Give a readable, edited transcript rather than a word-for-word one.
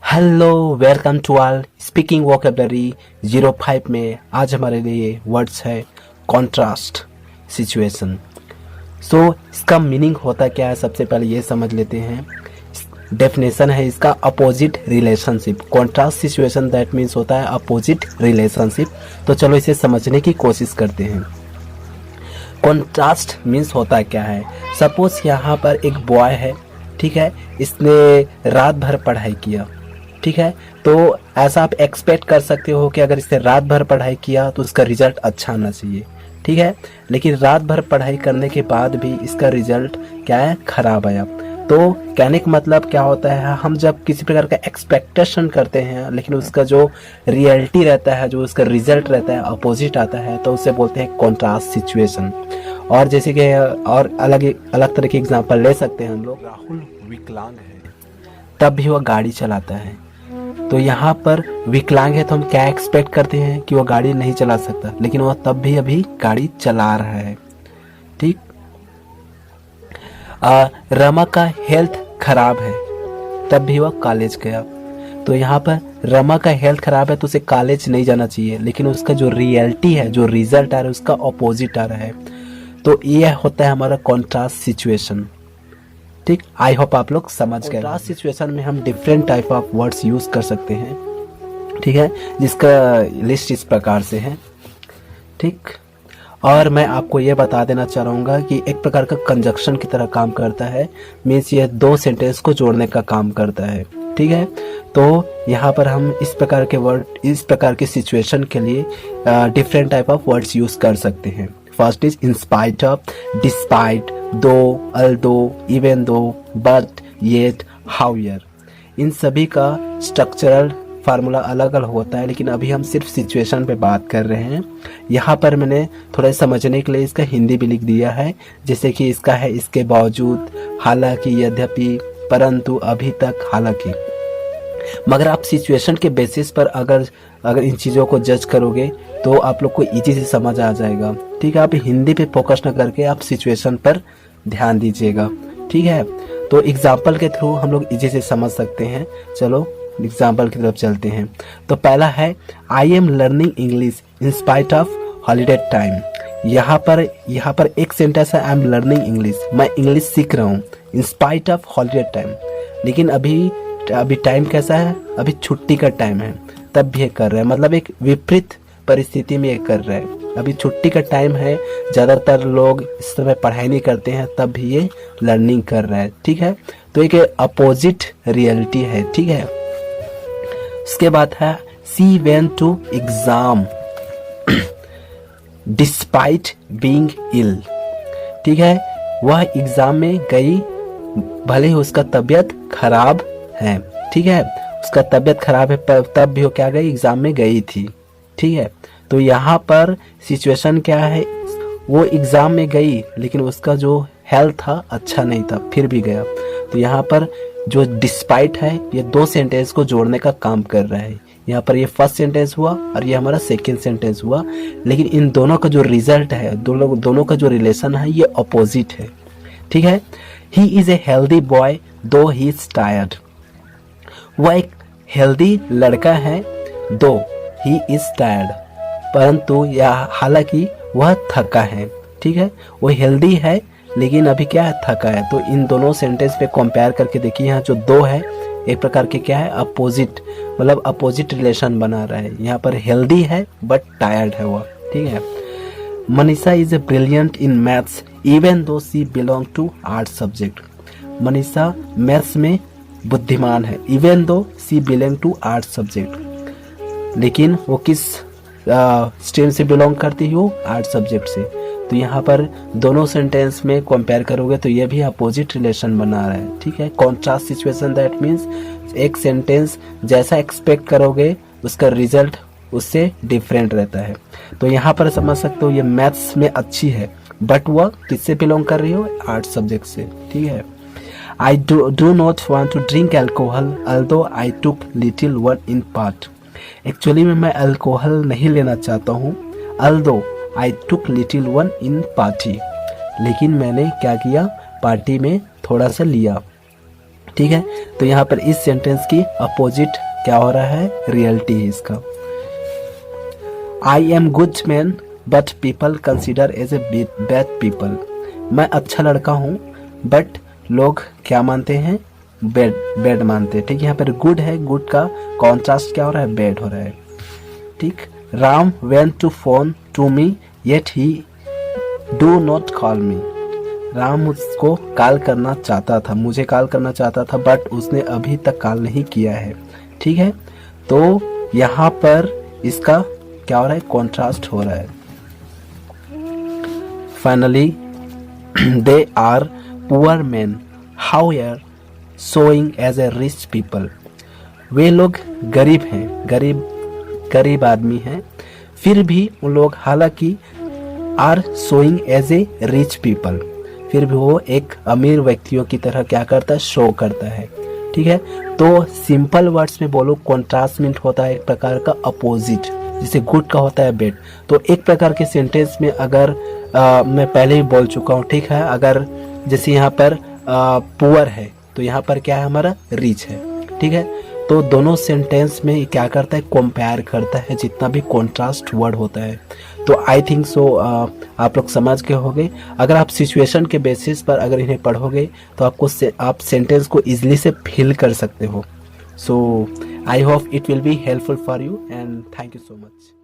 Hello, welcome to all speaking vocabulary 05 में आज हमारे लिए वर्ड्स है कॉन्ट्रास्ट सिचुएशन। सो इसका मीनिंग होता क्या है, सबसे पहले ये समझ लेते हैं। डेफिनेशन है इसका opposite relationship. Contrast situation that means होता है अपोजिट रिलेशनशिप। तो चलो इसे समझने की कोशिश करते हैं। कॉन्ट्रास्ट मीन्स होता क्या है। सपोज यहाँ पर एक बॉय है, ठीक है, इसने रात भर पढ़ाई किया, ठीक है, तो ऐसा आप एक्सपेक्ट कर सकते हो कि अगर इसने रात भर पढ़ाई किया तो उसका रिजल्ट अच्छा आना चाहिए, ठीक है। लेकिन रात भर पढ़ाई करने के बाद भी इसका रिजल्ट क्या है, खराब आया। तो कहने का मतलब क्या होता है, हम जब किसी प्रकार का एक्सपेक्टेशन करते हैं लेकिन उसका जो रियलिटी रहता है, जो उसका रिजल्ट रहता है, अपोजिट आता है, तो उसे बोलते हैं कॉन्ट्रास्ट सिचुएशन। और जैसे कि और अलग अलग तरह के एग्जांपल ले सकते हैं हम लोग। राहुल विकलांग है तब भी वह गाड़ी चलाता है। तो यहाँ पर विकलांग है तो हम क्या एक्सपेक्ट करते हैं कि वो गाड़ी नहीं चला सकता, लेकिन वह तब भी अभी गाड़ी चला रहा है, ठीक। रमा का हेल्थ खराब है तब भी वह कॉलेज गया। तो यहाँ पर रमा का हेल्थ खराब है तो उसे कॉलेज नहीं जाना चाहिए, लेकिन उसका जो रियलिटी है, जो रिजल्ट आ रहा है, उसका अपोजिट आ रहा है। तो यह होता है हमारा कॉन्ट्रास्ट सिचुएशन, ठीक। आई होप आप लोग समझ गए। कॉन्ट्रास्ट सिचुएशन में हम different type of words use कर सकते हैं, ठीक है, जिसका लिस्ट इस प्रकार से है, ठीक। और मैं आपको ये बता देना चाह रहा हूँ कि एक प्रकार का कंजक्शन की तरह काम करता है। मीन्स ये दो सेंटेंस को जोड़ने का काम करता है, ठीक है। तो यहाँ पर हम इस प्रकार के वर्ड, इस प्रकार की सिचुएशन के लिए different type of words use कर सकते हैं। First is in spite of, despite, though, although, even though, but, yet, however. इन सभी का स्ट्रक्चरल फार्मूला अलग अलग होता है, लेकिन अभी हम सिर्फ सिचुएशन पे बात कर रहे हैं। यहाँ पर मैंने थोड़ा समझने के लिए इसका हिंदी भी लिख दिया है, जैसे कि इसका है इसके बावजूद, हालांकि, यद्यपि, परंतु, अभी तक, हालांकि। मगर आप सिचुएशन के बेसिस पर अगर इन चीज़ों को जज करोगे तो आप लोग को इजी से समझ आ जाएगा, ठीक है। आप हिंदी पे फोकस न करके आप सिचुएशन पर ध्यान दीजिएगा, ठीक है। तो एग्जाम्पल के थ्रू हम लोग इजी से समझ सकते हैं। चलो एग्जाम्पल की तरफ चलते हैं। तो पहला है I am learning English in spite of holiday time. यहाँ पर एक सेंटेंस है आई एम लर्निंग इंग्लिश, मैं इंग्लिश सीख रहा हूँ इन स्पाइट ऑफ हॉलीडे टाइम। लेकिन अभी टाइम कैसा है, अभी छुट्टी का टाइम है तब भी ये कर रहा है, मतलब एक विपरीत परिस्थिति में ये कर रहा है। अभी छुट्टी का टाइम है, ज़्यादातर लोग इस समय पढ़ाई नहीं करते हैं, तब भी ये लर्निंग कर रहा है, ठीक है। तो एक अपोजिट रियलिटी है, ठीक है। उसके बाद है she went to exam despite being ill, ठीक है। वह एग्जाम में गई भले ही उसका तबीयत खराब है, ठीक है, उसका तबीयत खराब है तब भी वो क्या गई, एग्जाम में गई थी, ठीक है। तो यहाँ पर सिचुएशन क्या है, वो एग्जाम में गई लेकिन उसका जो हेल्थ था अच्छा नहीं था, फिर भी गया। तो यहाँ पर जो डिस्पाइट है ये दो सेंटेंस को जोड़ने का काम कर रहा है। यहाँ पर ये फर्स्ट सेंटेंस हुआ और ये हमारा सेकेंड सेंटेंस हुआ, लेकिन इन दोनों का जो रिजल्ट है, दोनों का जो रिलेशन है, ये अपोजिट है, ठीक है। He is a healthy boy दो ही इज टायर्ड। वह एक हेल्दी लड़का है दो ही इज टायर्ड, परंतु या हालांकि वह थका है, ठीक है। वो हेल्दी है लेकिन अभी क्या है, थका है। तो इन दोनों सेंटेंस पे कंपेयर करके देखिए, यहाँ जो दो है एक प्रकार के क्या है, अपोजिट, मतलब अपोजिट रिलेशन बना रहा है। यहाँ पर हेल्दी है बट टायर्ड है वह, ठीक है। Manisha is a brilliant in maths even though she belong to art subject. Manisha maths में बुद्धिमान है even though she belong to art subject, लेकिन वो किस स्ट्रीम से बिलोंग करती हो, आर्ट सब्जेक्ट से। तो यहाँ पर दोनों सेंटेंस में कंपेयर करोगे तो ये भी अपोजिट रिलेशन बना रहा है, ठीक है। कॉन्ट्रास्ट सिचुएशन दैट मीन्स एक सेंटेंस जैसा एक्सपेक्ट करोगे उसका रिजल्ट उससे डिफरेंट रहता है। तो यहाँ पर समझ सकते हो ये मैथ्स में अच्छी है बट वह किससे बिलोंग कर रही हो, आर्ट सब्जेक्ट से, ठीक है। I do not want to drink alcohol although I took little one in part. Actually में मैं अल्कोहल नहीं लेना चाहता हूँ although I took little one in party, लेकिन मैंने क्या किया, पार्टी में थोड़ा सा लिया, ठीक है, तो यहाँ पर इस सेंटेंस की अपोजिट क्या हो रहा है, रियलिटी है इसका। I am good man but people consider as a bad people. मैं अच्छा लड़का हूँ बट लोग क्या मानते हैं, बैड मानते हैं। ठीक, यहाँ पर गुड है, गुड का कॉन्ट्रास्ट क्या हो रहा है, बैड हो रहा है। ठीक, Ram went to phone to me yet he do not call me. Ram उसको कॉल करना चाहता था, मुझे कॉल करना चाहता था, बट उसने अभी तक कॉल नहीं किया है। ठीक है, तो यहाँ पर इसका क्या हो रहा है, कॉन्ट्रास्ट हो रहा है। Finally they are poor man however showing as a rich people. वे लोग गरीब हैं, गरीब आदमी हैं, फिर भी उन लोग हालांकि are showing as a rich people, फिर भी वो एक अमीर व्यक्तियों की तरह क्या करता है, शो करता है। ठीक है, तो सिंपल वर्ड्स में बोलो कॉन्ट्रास्ट मीन होता है एक प्रकार का अपोजिट, जैसे गुड का होता है बैड। तो एक प्रकार के सेंटेंस में अगर मैं पहले ही बोल चुका हूँ, ठीक है, अगर जैसे यहाँ पर पुअर है तो यहाँ पर क्या है, हमारा रिच है। ठीक है, तो दोनों सेंटेंस में क्या करता है, कंपेयर करता है जितना भी कॉन्ट्रास्ट वर्ड होता है। तो आई थिंक सो आप लोग समझ गए होंगे। अगर आप सिचुएशन के बेसिस पर अगर इन्हें पढ़ोगे तो आप सेंटेंस को इजीली से फिल कर सकते हो। So I hope it will be helpful for you and thank you so much.